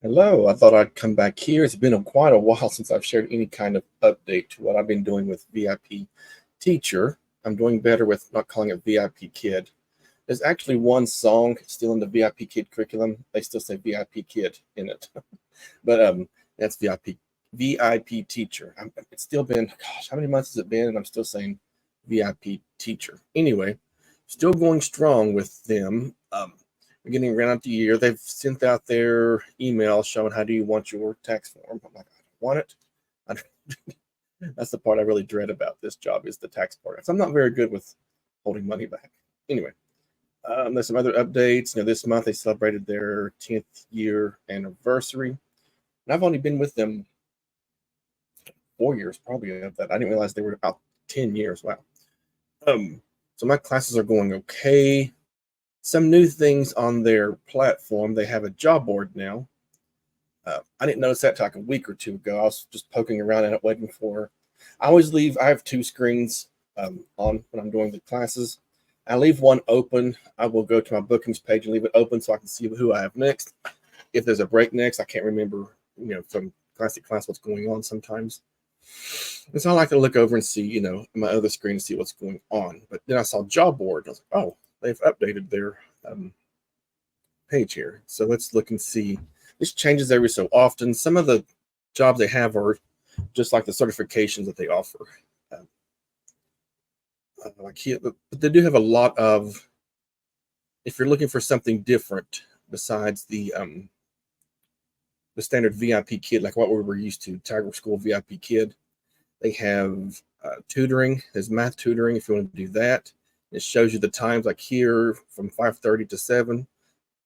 Hello, I thought I'd come back here. It's been quite a while since I've shared any kind of update to what I've been doing with VIP Teacher. I'm doing better with not calling it VIP Kid. There's actually one song still in the VIP Kid curriculum. They still say VIP Kid in it, but that's VIP Teacher. It's still been, gosh, how many months has it been? And I'm still saying VIP Teacher. Anyway, still going strong with them. We're getting around the year. They've sent out their email showing how do you want your tax form. I'm like, I don't want it. I don't. That's the part I really dread about this job is the tax part. So I'm not very good with holding money back. Anyway, there's some other updates. This month they celebrated their 10th year anniversary. And I've only been with them 4 years, probably of that. I didn't realize they were about 10 years. Wow. So my classes are going okay. Some new things on their platform. They have a job board now. I didn't notice that till like a week or two ago. I was just poking around in it, waiting for. I have two screens on when I'm doing the classes. I leave one open. I will go to my bookings page and leave it open so I can see who I have next. If there's a break next, I can't remember, from class to class what's going on sometimes. And so I like to look over and see, my other screen to see what's going on. But then I saw job board. I was like, oh, they've updated their page here. So let's look and see. This changes every so often. Some of the jobs they have are just like the certifications that they offer. But they do have a lot of, if you're looking for something different besides the standard VIP Kid, like what we were used to, Tiger School VIP Kid, they have tutoring. There's math tutoring if you want to do that. It shows you the times, like here from 5:30 to 7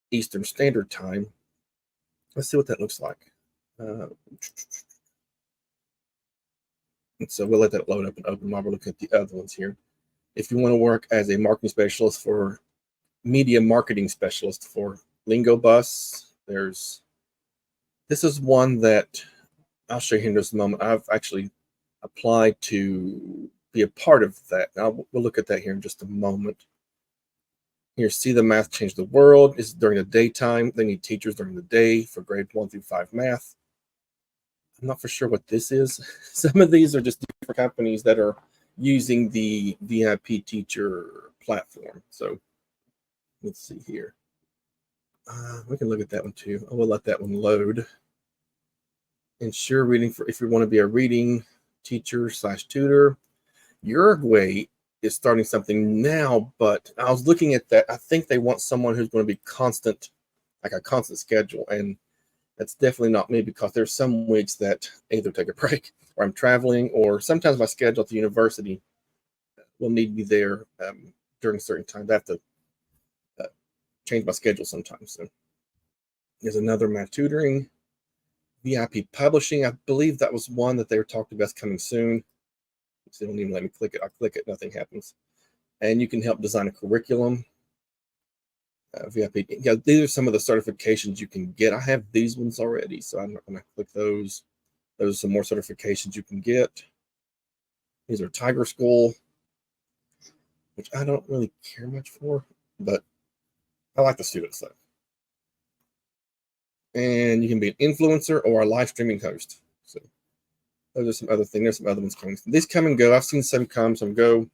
Eastern Standard Time. Let's see what that looks like. And so we'll let that load up and open while we're looking at the other ones here. If you want to work as a marketing specialist for media marketing specialist for Lingo Bus, this is one that I'll show you in just a moment. I've actually applied to be a part of that. Now we'll look at that here in just a moment. Here, see the math change the world. Is during the daytime. They need teachers during the day for grade 1 through 5 math. I'm not for sure what this is. Some of these are just different companies that are using the VIP Teacher platform. So let's see here. We can look at that one too. I will let that one load. Ensure reading for if you want to be a reading teacher / tutor. Uruguay is starting something now, but I was looking at that. I think they want someone who's going to be constant, like a constant schedule. And that's definitely not me because there's some weeks that I either take a break or I'm traveling, or sometimes my schedule at the university will need me there during certain times. I have to change my schedule sometimes. So there's another math tutoring. VIP publishing. I believe that was one that they were talking about coming soon. They don't even let me click it. I click it, nothing happens. And you can help design a curriculum. VIP. Yeah, these are some of the certifications you can get. I have these ones already, so I'm not going to click those. Those are some more certifications you can get. These are Tiger School, which I don't really care much for, but I like the student stuff. And you can be an influencer or a live streaming host. So those are some other things. There's some other ones coming. These come and go. I've seen some come, some go.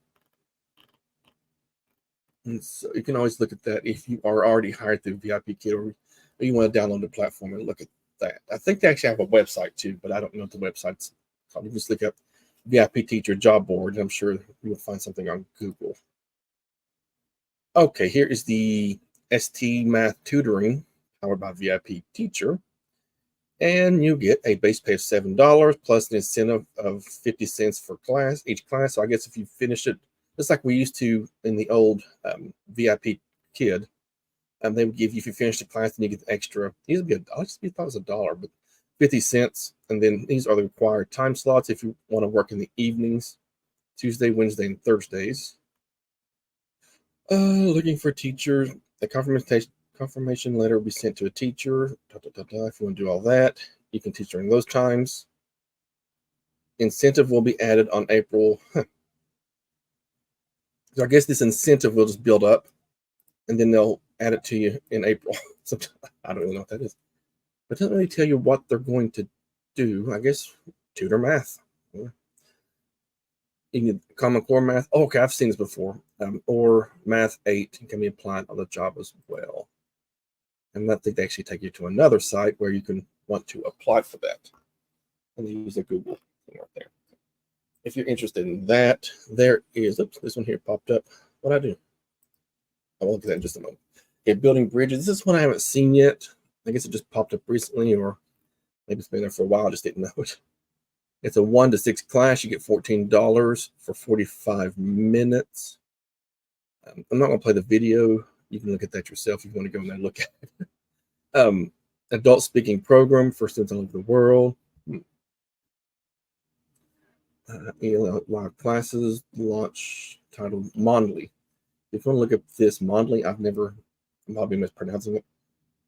And so you can always look at that if you are already hired through VIP Kid, or you want to download the platform and look at that. I think they actually have a website too, but I don't know what the website's called. You just look up VIP Teacher job board, and I'm sure you'll find something on Google. Okay, here is the ST Math Tutoring powered by VIP Teacher. And you get a base pay of $7 plus an incentive of 50 cents for each class. So I guess if you finish it, just like we used to in the old VIP Kid, they would give you, if you finish the class, then you get the extra. These would be I thought it was $1, but 50 cents. And then these are the required time slots if you want to work in the evenings, Tuesday, Wednesday, and Thursdays. Looking for teachers. The confirmation letter will be sent to a teacher. If you want to do all that, you can teach during those times. Incentive will be added on April. So I guess this incentive will just build up, and then they'll add it to you in April. I don't really know what that is. But it doesn't really tell you what they're going to do. I guess tutor math. Yeah. You can Common Core math. Oh, okay, I've seen this before. Or Math 8 can be applied on the job as well. And I think they actually take you to another site where you can want to apply for that. And they use a Google thing right there. If you're interested in that, there is, oops, this one here popped up. What I do? I will look at that in just a moment. Okay, building bridges. This is one I haven't seen yet. I guess it just popped up recently, or maybe it's been there for a while. I just didn't know it. It's a 1 to 6 class. You get $14 for 45 minutes. I'm not going to play the video. You can look at that yourself if you want to go in there and look at it. Adult speaking program for students all over the world. Live classes, launch titled Mondly. If you want to look at this Mondly, I'm probably mispronouncing it.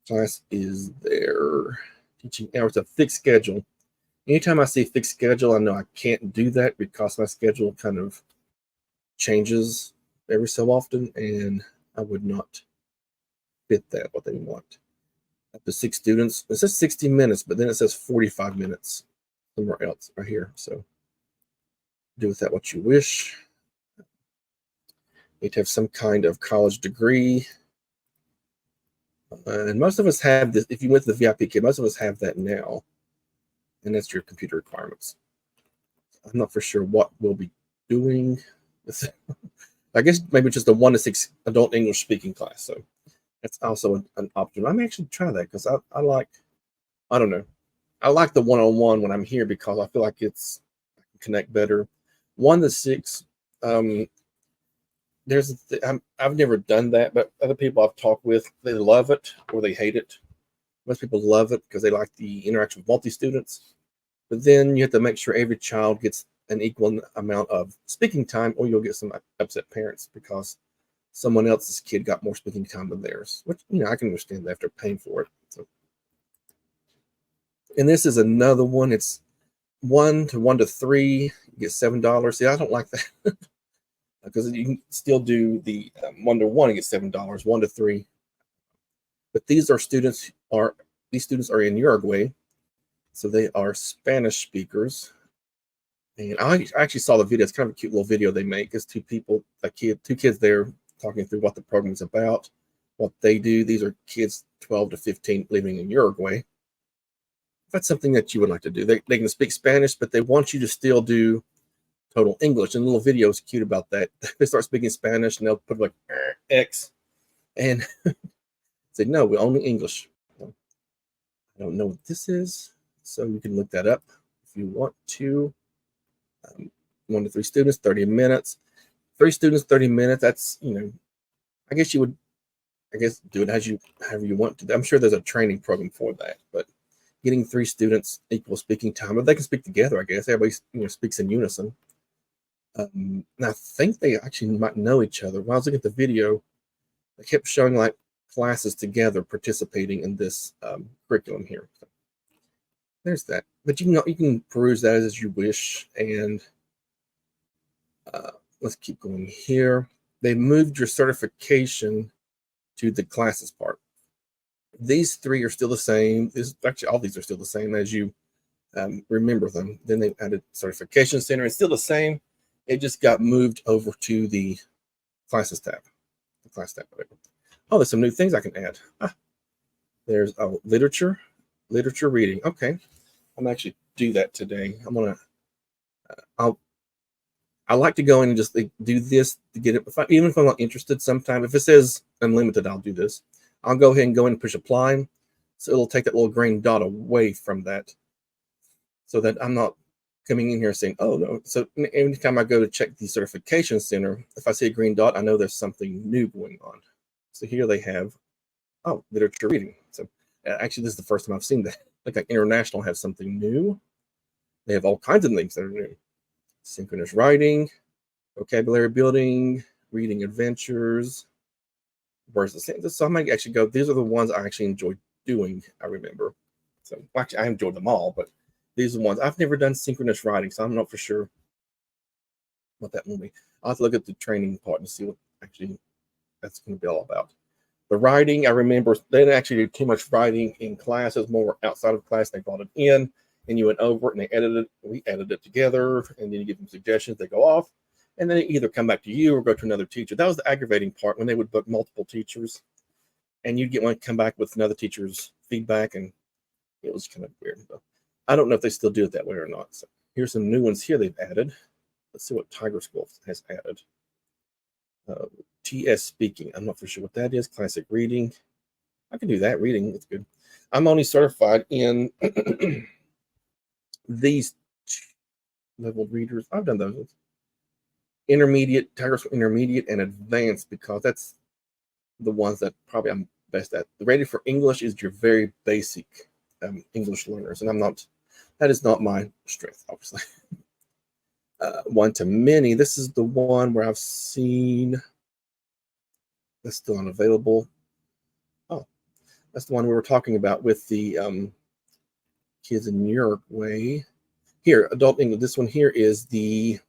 Class is their teaching hours, a fixed schedule. Anytime I see fixed schedule, I know I can't do that because my schedule kind of changes every so often, and I would not fit that, what they want. Up to 6 students. It says 60 minutes, but then it says 45 minutes somewhere else right here. So do with that what you wish. You need to have some kind of college degree. And most of us have this. If you went to the VIP kit, most of us have that now. And that's your computer requirements. I'm not for sure what we'll be doing. I guess maybe just a 1 to 6 adult English speaking class. So that's also an option. I may actually try that because I like the one-on-one when I'm here because I feel like I can connect better. 1 to 6. I've never done that, but other people I've talked with, they love it or they hate it. Most people love it because they like the interaction with multi-students. But then you have to make sure every child gets an equal amount of speaking time, or you'll get some upset parents because someone else's kid got more speaking time than theirs, which, I can understand that after paying for it. So, and this is another one. It's 1 to 3, you get $7. See, I don't like that because you can still do the 1 to 1 and get $7, 1 to 3. But these students are in Uruguay, so they are Spanish speakers. And I actually saw the video. It's kind of a cute little video they make. It's two kids there talking through what the program is about, what they do. These are kids 12 to 15 living in Uruguay. If that's something that you would like to do, they can speak Spanish, but they want you to still do total English. And the little video is cute about that. They start speaking Spanish and they'll put like X and say, no, we're only English. I don't know what this is, so you can look that up if you want to. 1 to 3 students, 30 minutes. 3 students, 30 minutes. That's, I guess you would, do it however you want to. I'm sure there's a training program for that, but getting 3 students equal speaking time, but they can speak together, I guess. Everybody, speaks in unison. And I think they actually might know each other. When I was looking at the video, they kept showing like classes together participating in this curriculum here. So there's that. But you can peruse that as you wish. And let's keep going here. They moved your certification to the classes part. These 3 are still the same. Actually, all these are still the same as you remember them. Then they added certification center. It's still the same. It just got moved over to the classes tab. The class tab. Oh, there's some new things I can add. There's literature reading. Okay, I'm actually do that today. I like to go in and just do this to get it. Even if I'm not interested, sometime if it says unlimited, I'll do this. I'll go ahead and go in and push apply. So it'll take that little green dot away from that, so that I'm not coming in here saying, oh no. So anytime I go to check the certification center, if I see a green dot, I know there's something new going on. So here they have, literature reading. So actually, this is the first time I've seen that. Like International has something new. They have all kinds of things that are new. Synchronous writing, vocabulary building, reading adventures, words of sentences. So I might actually go, these are the ones I actually enjoy doing, I remember. So actually, I enjoyed them all, but these are the ones. I've never done synchronous writing, so I'm not for sure what that will be. I'll have to look at the training part and see what actually that's going to be all about. The writing, I remember they didn't actually do too much writing in class. It was more outside of class. They brought it in and you went over it and they edited it. We edited it together and then you give them suggestions. They go off and then they either come back to you or go to another teacher. That was the aggravating part when they would book multiple teachers and you'd get one come back with another teacher's feedback, and it was kind of weird. But I don't know if they still do it that way or not. So here's some new ones here they've added. Let's see what Tiger School has added. TS Speaking. I'm not for sure what that is. Classic Reading. I can do that. Reading. That's good. I'm only certified in these level readers. I've done those. Intermediate, Tiger School Intermediate, and Advanced, because that's the ones that probably I'm best at. The rated for English is your very basic English learners, and I'm not. That is not my strength, obviously. One to Many. This is the one where I've seen that's still unavailable. Oh, that's the one we were talking about with the kids in Uruguay. Here, adult English. This one here is the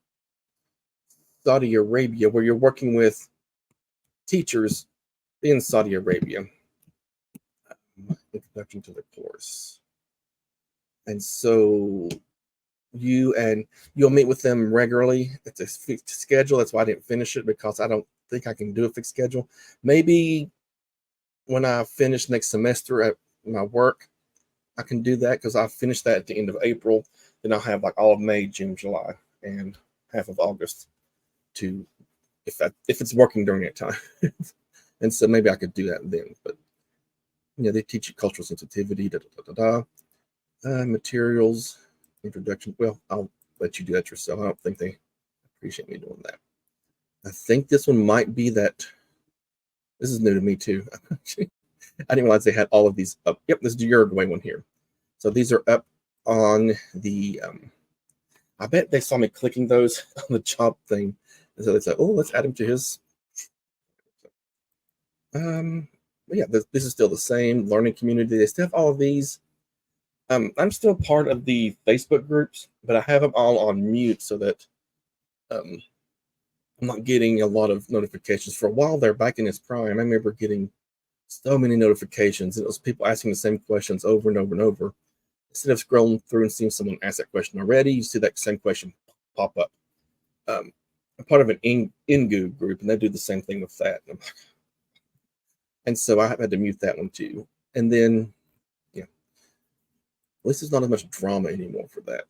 Saudi Arabia, where you're working with teachers in Saudi Arabia. Introduction to the course. And so you'll meet with them regularly. It's a fixed schedule. That's why I didn't finish it, because I don't think I can do a fixed schedule. Maybe when I finish next semester at my work, I can do that, because I finished that at the end of April. Then I'll have like all of May, June, July, and half of August to, if it's working during that time. And so maybe I could do that then. But they teach you cultural sensitivity, materials, introduction. Well, I'll let you do that yourself. I don't think they appreciate me doing that. I think this one might be that. This is new to me too. I didn't realize they had all of these up. Yep, this is the Uruguay one here. So these are up on the. I bet they saw me clicking those on the job thing, and so they said, "Oh, let's add him to his." But yeah, this is still the same learning community. They still have all of these. I'm still part of the Facebook groups, but I have them all on mute so that I'm not getting a lot of notifications. For a while there, back in its prime, I remember getting so many notifications. It was people asking the same questions over and over and over. Instead of scrolling through and seeing someone ask that question already, you see that same question pop up. I'm part of an Ingu group, and they do the same thing with that. And so I had to mute that one too. And then, at least there's not as much drama anymore for that.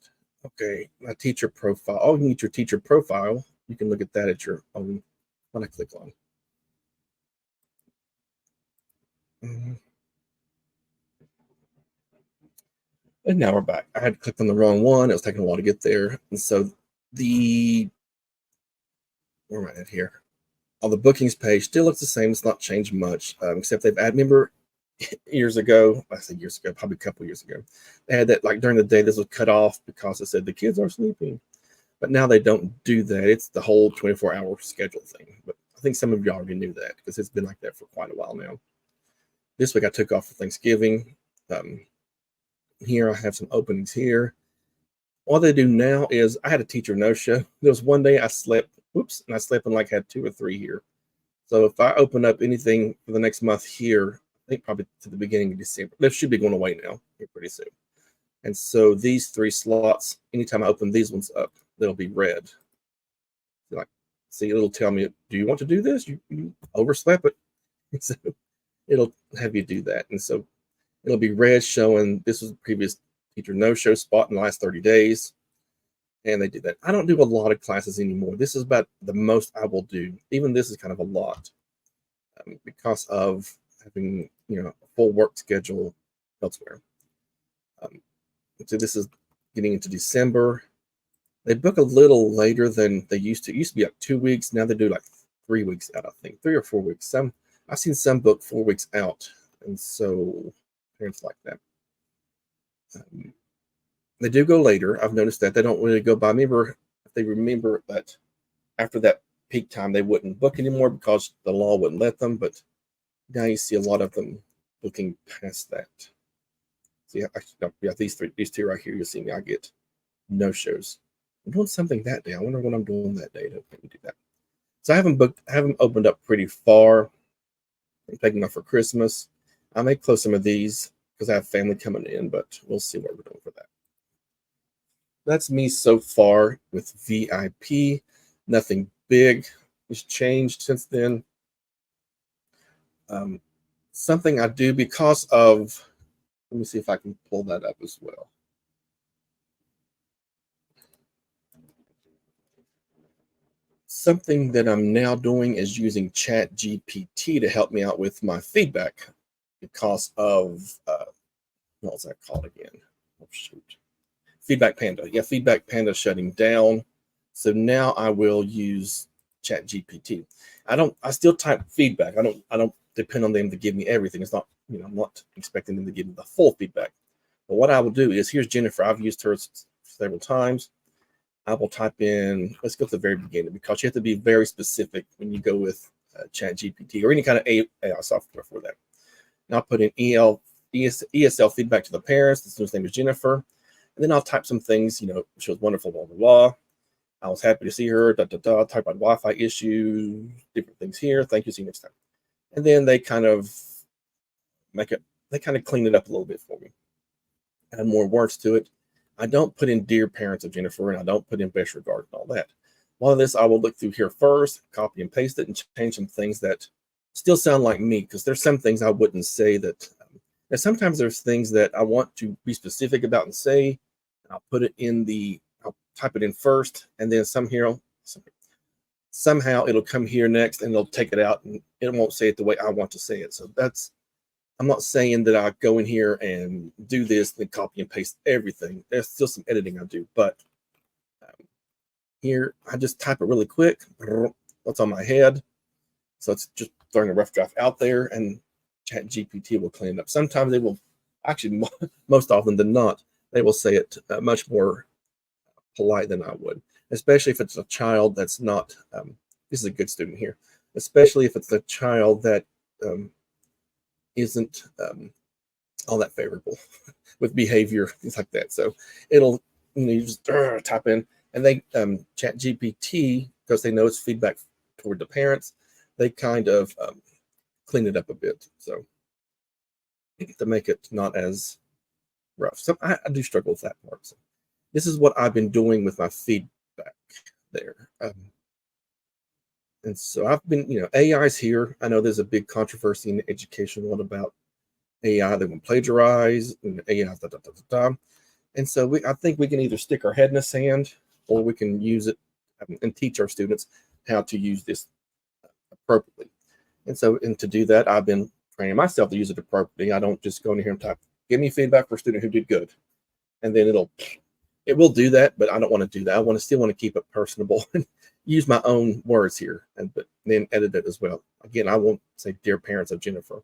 Okay, my teacher profile. Oh, you can get your teacher profile. You can look at that at your own. When I click on. And now we're back. I had clicked on the wrong one. It was taking a while to get there. And so where am I at here? On the bookings page still looks the same. It's not changed much, except they've added. Remember, years ago, I say years ago, probably a couple years ago, they had that like during the day this was cut off because it said the kids are sleeping. But now they don't do that. It's the whole 24-hour schedule thing. But I think some of you already knew that, because it's been like that for quite a while now. This week I took off for Thanksgiving. Here I have some openings here. All they do now is, I had a teacher no-show. There was one day I slept, and I slept and like had 2 or 3 here. So if I open up anything for the next month here, I think probably to the beginning of December. That should be going away now here pretty soon. And so these 3 slots, anytime I open these ones up, they'll be red. Like, see, it'll tell me, do you want to do this? You overslept it. So it'll have you do that. And so it'll be red showing this was the previous teacher no-show spot in the last 30 days. And they do that. I don't do a lot of classes anymore. This is about the most I will do. Even this is kind of a lot because of having, a full work schedule elsewhere. So this is getting into December. They book a little later than they used to. It used to be like 2 weeks. Now they do like 3 weeks out, I think. 3 or 4 weeks. I've seen some book 4 weeks out. And so parents like that. They do go later. I've noticed that. They don't really go by. They remember that after that peak time, they wouldn't book anymore because the law wouldn't let them. But now you see a lot of them booking past that. See, these 2 right here, you'll see me. I get no-shows. I'm doing something that day. I wonder what I'm doing that day to do that. So I haven't opened up pretty far. I'm taking off for Christmas. I may close some of these because I have family coming in, but we'll see what we're doing for that. That's me so far with VIP. Nothing big has changed since then. Something I do because of, let me see if I can pull that up as well. Something that I'm now doing is using ChatGPT to help me out with my feedback because of, what was that called again? Oh, shoot. Feedback Panda. Yeah, Feedback Panda shutting down. So now I will use ChatGPT. I still type feedback. I don't depend on them to give me everything. It's not, I'm not expecting them to give me the full feedback. But what I will do is, here's Jennifer. I've used her several times. I will type in, let's go to the very beginning, because you have to be very specific when you go with ChatGPT or any kind of AI software for that. Now I'll put in ESL feedback to the parents. The student's name is Jennifer. And then I'll type some things, she was wonderful, blah, blah, blah. I was happy to see her, type about Wi-Fi issue, different things here. Thank you, see you next time. And then they kind of clean it up a little bit for me. Add more words to it. I don't put in dear parents of Jennifer, and I don't put in best regard and all that. One of this I will look through here first, copy and paste it, and change some things that still sound like me, because there's some things I wouldn't say that. And sometimes there's things that I want to be specific about and say, and I'll put it in I'll type it in first, and then somehow it'll come here next, and it'll take it out, and it won't say it the way I want to say it. So I'm not saying that I go in here and do this, then copy and paste everything. There's still some editing I do, but here I just type it really quick. What's on my head? So it's just throwing a rough draft out there, and ChatGPT will clean it up. Sometimes they will, actually, most often than not, they will say it much more polite than I would, especially if it's a child that's not, this is a good student here, especially if it's a child that isn't all that favorable with behavior, things like that. So it'll, you just type in, and they ChatGPT, because they know it's feedback toward the parents, they kind of clean it up a bit, so to make it not as rough. So I do struggle with that part. So this is what I've been doing with my feedback there. And so I've been, AI's here. I know there's a big controversy in the education world about AI. They want plagiarize, and AI, And so I think we can either stick our head in the sand, or we can use it and teach our students how to use this appropriately. And to do that, I've been training myself to use it appropriately. I don't just go in here and type, give me feedback for a student who did good. And then it will do that, but I don't want to do that. I still want to keep it personable and use my own words here, but then edit it as well. Again, I won't say dear parents of Jennifer.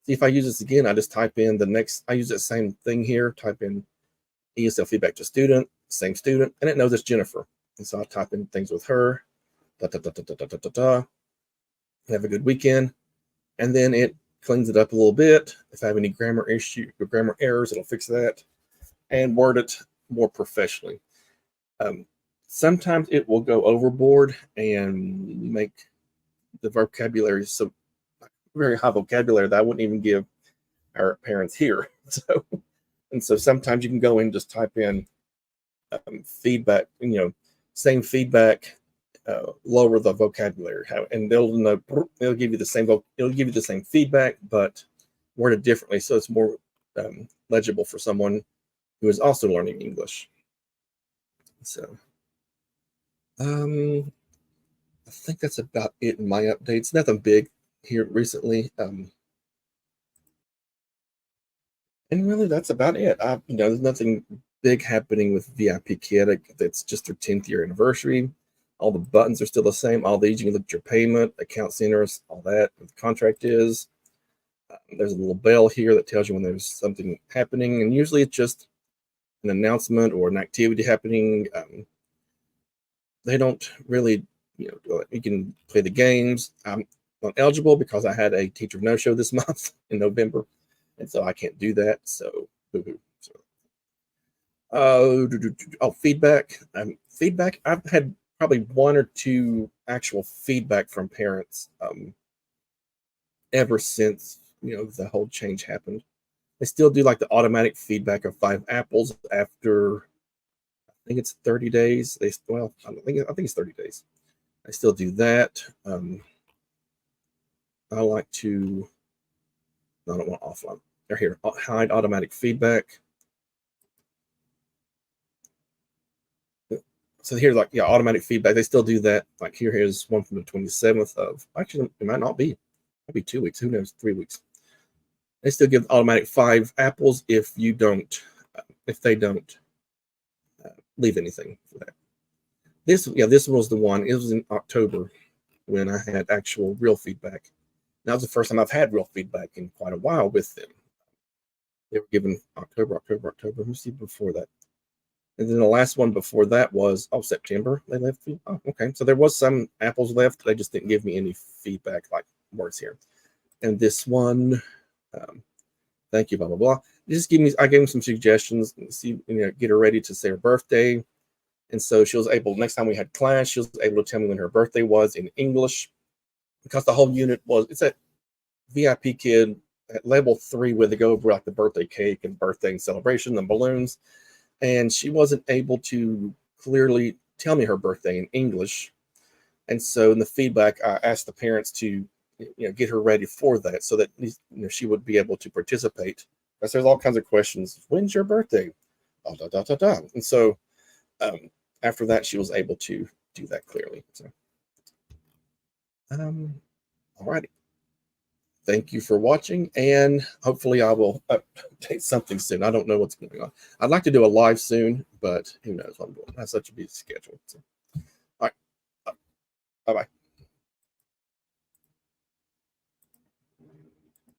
See, if I use this again, I just type in I use that same thing here, type in ESL feedback to student, same student, and it knows it's Jennifer. And so I type in things with her, have a good weekend. And then it cleans it up a little bit. If I have any grammar errors, it'll fix that and word it more professionally. Sometimes it will go overboard and make the vocabulary so very high vocabulary that I wouldn't even give our parents here. So sometimes you can go in and just type in feedback, same feedback, lower the vocabulary, and they'll give you the same feedback, but worded differently, so it's more legible for someone who is also learning English. So I think that's about it in my updates. Nothing big here recently, and really that's about it. There's nothing big happening with VIP Kid. It's just their 10th year anniversary. All the buttons are still the same. All these, you can look at your payment, account centers, all that, what the contract is. There's a little bell here that tells you when there's something happening, and usually it's just an announcement or an activity happening. They don't really, you can play the games. I'm not eligible because I had a teacher no-show this month in November, and so I can't do that. So, boo-hoo. Feedback. Feedback. I've had probably one or two actual feedback from parents ever since, you know, the whole change happened. They still do like the automatic feedback of 5 apples after, I think it's 30 days. Well, I think it's 30 days. I still do that. I like to, no, I don't want offline. They're here, hide automatic feedback. So here's like, yeah, automatic feedback. They still do that. Like here's one from the 27th of, actually, it might not be. It might be 2 weeks. Who knows? 3 weeks. They still give automatic 5 apples if you don't, if they don't leave anything for that. This one was the one. It was in October when I had actual real feedback. That was the first time I've had real feedback in quite a while with them. They were given October. Let me see before that. And then the last one before that was, September. They left. Oh, okay. So there was some apples left. They just didn't give me any feedback like words here. And this one, thank you, blah, blah, blah. I gave them some suggestions, get her ready to say her birthday. And so she was able, next time we had class, she was able to tell me when her birthday was in English, because the whole unit it's that VIP kid at level 3 where they go over like the birthday cake and birthday and celebration and balloons. And she wasn't able to clearly tell me her birthday in English. And so in the feedback, I asked the parents to, get her ready for that, so that she would be able to participate. Because there's all kinds of questions. When's your birthday? Oh, da, da, da, da. And so after that, she was able to do that clearly. So, all righty. Thank you for watching, and hopefully I will update something soon. I don't know what's going on. I'd like to do a live soon, but who knows what I'm doing. I have such a busy schedule. So, all right. Bye-bye.